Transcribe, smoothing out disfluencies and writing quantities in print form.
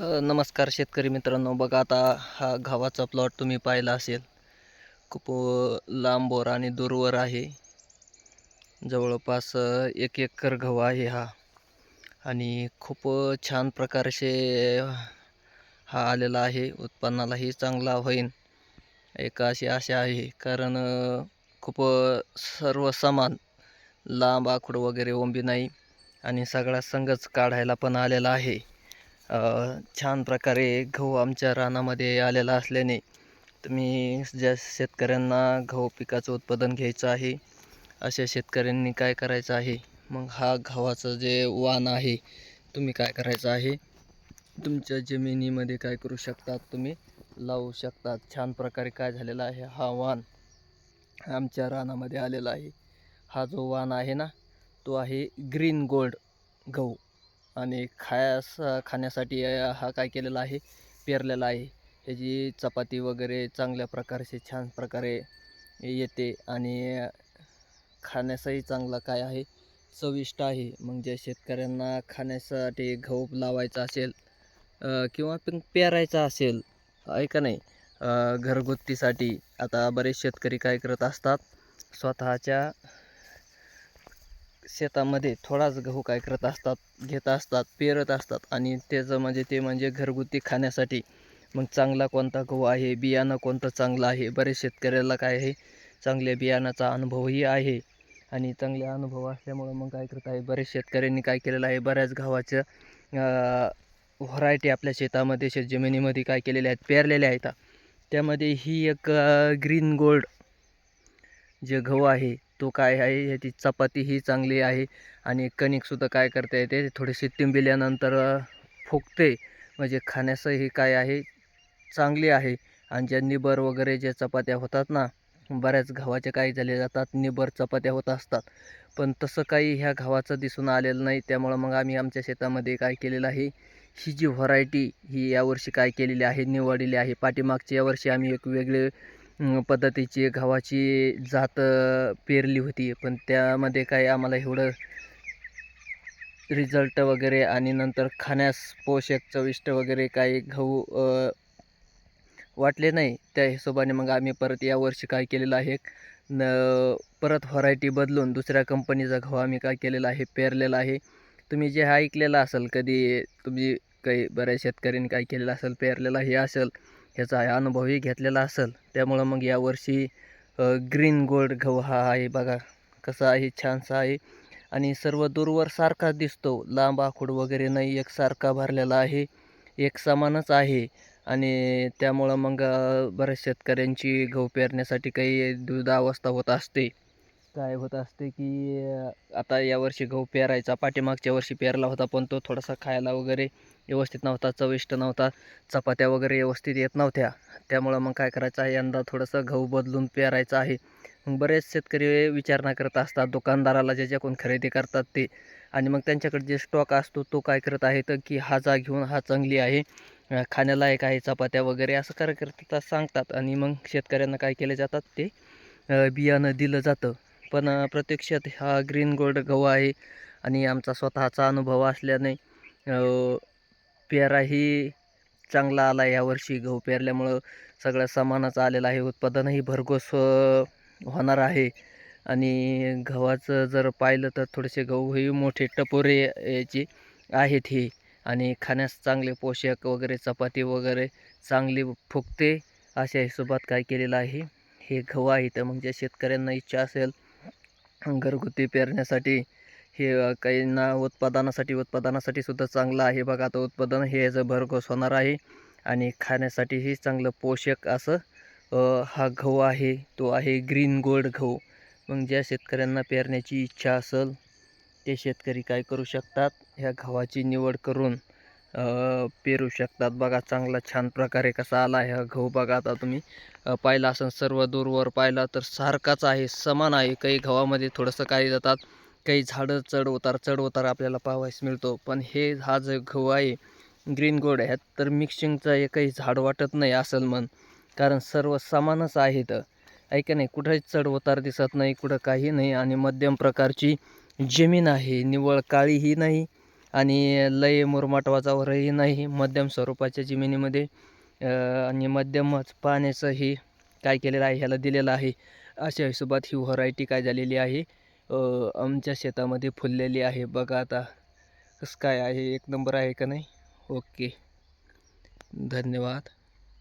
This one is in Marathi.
नमस्कार शेतकरी मित्रांनो. बघा आता हा गव्हाचा प्लॉट तुम्ही पाहिला असेल. खूप लांबवर आणि दूरवर आहे. जवळपास 1 एकर गहू आहे हा. आणि खूप छान प्रकारचे हा आलेला आहे. उत्पन्नालाही चांगला होईल एक अशी आशा आहे. कारण खूप सर्व समान लांब आखूड वगैरे ओंबी नाही आणि सगळा संघच काढायला पण आलेला आहे. छान प्रकारे गहू आमच्या रानामध्ये आलेला असल्याने तुम्ही ज्या शेतकऱ्यांना गहू पिकाचं उत्पादन घ्यायचं आहे अशा शेतकऱ्यांनी काय करायचं आहे, मग हा गव्हाचं जे वाण आहे तुम्ही काय करायचं आहे, तुमच्या जमिनीमध्ये काय करू शकतात, तुम्ही लावू शकतात. छान प्रकारे काय झालेला आहे, हा वाण आमच्या रानामध्ये आलेला आहे. हा जो वाण आहे ना, तो आहे ग्रीन गोल्ड गहू. आणि खाण्यासाठी हा काय केलेला आहे, पेरलेला आहे. ह्याची चपाती वगैरे चांगल्या प्रकारचे छान प्रकारे येते आणि खाण्यासही चांगला काय आहे, चविष्ट आहे. मग ज्या शेतकऱ्यांना खाण्यासाठी गहू लावायचा असेल किंवा पण पेरायचा असेल, आहे का नाही, घरगुतीसाठी आता बरेच शेतकरी काय करत असतात, स्वतःच्या शेतामध्ये थोडाच गहू काय करत असतात, घेत असतात, पेरत असतात आणि त्याचं म्हणजे घरगुती खाण्यासाठी. मग चांगला कोणता गहू आहे, बियाणं कोणतं चांगलं आहे, बरेच शेतकऱ्याला काय आहे, चांगल्या बियाणाचा अनुभवही आहे. आणि चांगले अनुभव असल्यामुळं मग काय करत आहे, बरेच शेतकऱ्यांनी काय केलेलं आहे, बऱ्याच गव्हाच्या व्हरायटी आपल्या शेतामध्ये शेतजमिनीमध्ये काय केलेल्या आहेत, पेरलेल्या आहेत. त्यामध्ये ही एक ग्रीन गोल्ड जे गहू आहे तो काय आहे, ह्याची चपाती ही चांगली आहे आणि कणिकसुद्धा काय करता येते, थोडीशी तिंबिल्यानंतर फुगते, म्हणजे खाण्यासही काय आहे, चांगली आहे. आणि ज्या निबर वगैरे ज्या चपात्या होतात ना, बऱ्याच गव्हाच्या काय झाले जातात, निबर चपात्या होत असतात, पण तसं काही ह्या गव्हाचं दिसून आलेलं नाही. त्यामुळं मग आम्ही आमच्या शेतामध्ये काय केलेलं आहे, ही जी व्हरायटी ही यावर्षी काय केलेली आहे, निवडलेली आहे. पाठीमागच्या यावर्षी आम्ही एक वेगळे पद्धतीची गव्हाची जात पेरली होती, पण त्यामध्ये काय आम्हाला एवढं रिझल्ट वगैरे आणि नंतर खाण्यास पोषक चविष्ट वगैरे काही गहू वाटले नाही. त्या हिशोबाने मग आम्ही परत यावर्षी काय केलेलं आहे, परत व्हरायटी बदलून दुसऱ्या कंपनीचा गहू आम्ही काय केलेला आहे, पेरलेला आहे. तुम्ही जे ऐकलेलं असेल कधी, तुम्ही काही बऱ्याच शेतकऱ्यांनी काय केलेलं असेल, पेरलेला हे असेल, ह्याचा अनुभवही घेतलेला असेल. त्यामुळं मग यावर्षी ग्रीन गोल्ड गहू हा आहे. बघा कसा आहे, छानसा आहे आणि सर्व दूरवर सारखाच दिसतो, लांब आखूड वगैरे नाही, एकसारखा भरलेला आहे, एक समानच आहे. आणि त्यामुळं मग बऱ्याच शेतकऱ्यांची गहू पेरण्यासाठी काही दुविधावस्था होत असते. काय होत असते की आता यावर्षी गहू पेरायचा, पाठीमागच्या वर्षी पेरला होता, पण तो थोडासा खायला वगैरे व्यवस्थित नव्हता, चविष्ट नव्हता, चपात्या वगैरे व्यवस्थित येत नव्हत्या. त्यामुळं मग काय करायचं आहे, यंदा थोडंसं गहू बदलून पेरायचं आहे. मग बरेच शेतकरी विचारणा करत असतात दुकानदाराला, ज्याच्याकडून खरेदी करतात ते, आणि मग त्यांच्याकडे जे स्टॉक असतो तो काय करत आहे, तर की हा जा घेऊन, हा चांगली आहे, खाण्यालायक आहे, चपात्या वगैरे असं करतात, सांगतात. आणि मग शेतकऱ्यांना काय केले जातात, ते बियाणं दिलं जातं. पण प्रत्यक्षात हा ग्रीन गोल्ड गहू आहे आणि आमचा स्वतःचा अनुभव असल्याने पेराही चांगला आला. यावर्षी गहू पेरल्यामुळं सगळं सामानच आलेलं आहे, उत्पादनही भरघोस होणार आहे. आणि गव्हाचं जर पाहिलं तर थोडेसे गहूही मोठे टपोरे याची आहेत हे, आणि खाण्यास चांगले पोषक वगैरे, चपाती वगैरे चांगली फुगते. अशा हिशोबात काय केलेलं आहे, हे गहू आहे. तर मग ज्या शेतकऱ्यांना इच्छा असेल घरगुती पेरण्यासाठी, हे काहींना उत्पादनासाठी सुद्धा चांगलं आहे. बघा आता उत्पादन हे याचं भरघोस होणार आहे आणि खाण्यासाठीही चांगलं पोषक असं हा गहू आहे, तो आहे ग्रीन गोल्ड गहू. मग ज्या शेतकऱ्यांना पेरण्याची इच्छा असेल ते शेतकरी काय करू शकतात, ह्या गव्हाची निवड करून पेरू शकतात. बघा चांगला छान प्रकारे कसा आला ह्या गहू. बघा आता तुम्ही पाहिला असेल, सर्व दूरवर पाहिला तर सारखाच आहे, समान आहे. काही गव्हामध्ये थोडंसं काही जातात, काही झाडं चढ उतार आपल्याला पाहावयास मिळतो. पण हा जो गहू आहे ग्रीन गोल्ड, ह्यात तर मिक्सिंगचं एकही झाड वाटत नाही असेल मन, कारण सर्व समानच आहेत. ऐका नाही, कुठेच चढ उतार दिसत नाही, कुठं काही नाही, आणि मध्यम प्रकारची जमीन आहे, निव्वळ काळीही नाही आणि लय मुरमाटवाचावरही नाही, मध्यम स्वरूपाच्या जमिनीमध्ये आणि मध्यमच पाण्याचंही काय केलेलं आहे ह्याला दिलेलं आहे. अशा हिशोबात ही व्हरायटी काय झालेली आहे आमच्या शेतामध्ये फुललेली आहे. बघा आता कसं काय आहे, एक नंबर आहे का नाही. ओके, धन्यवाद.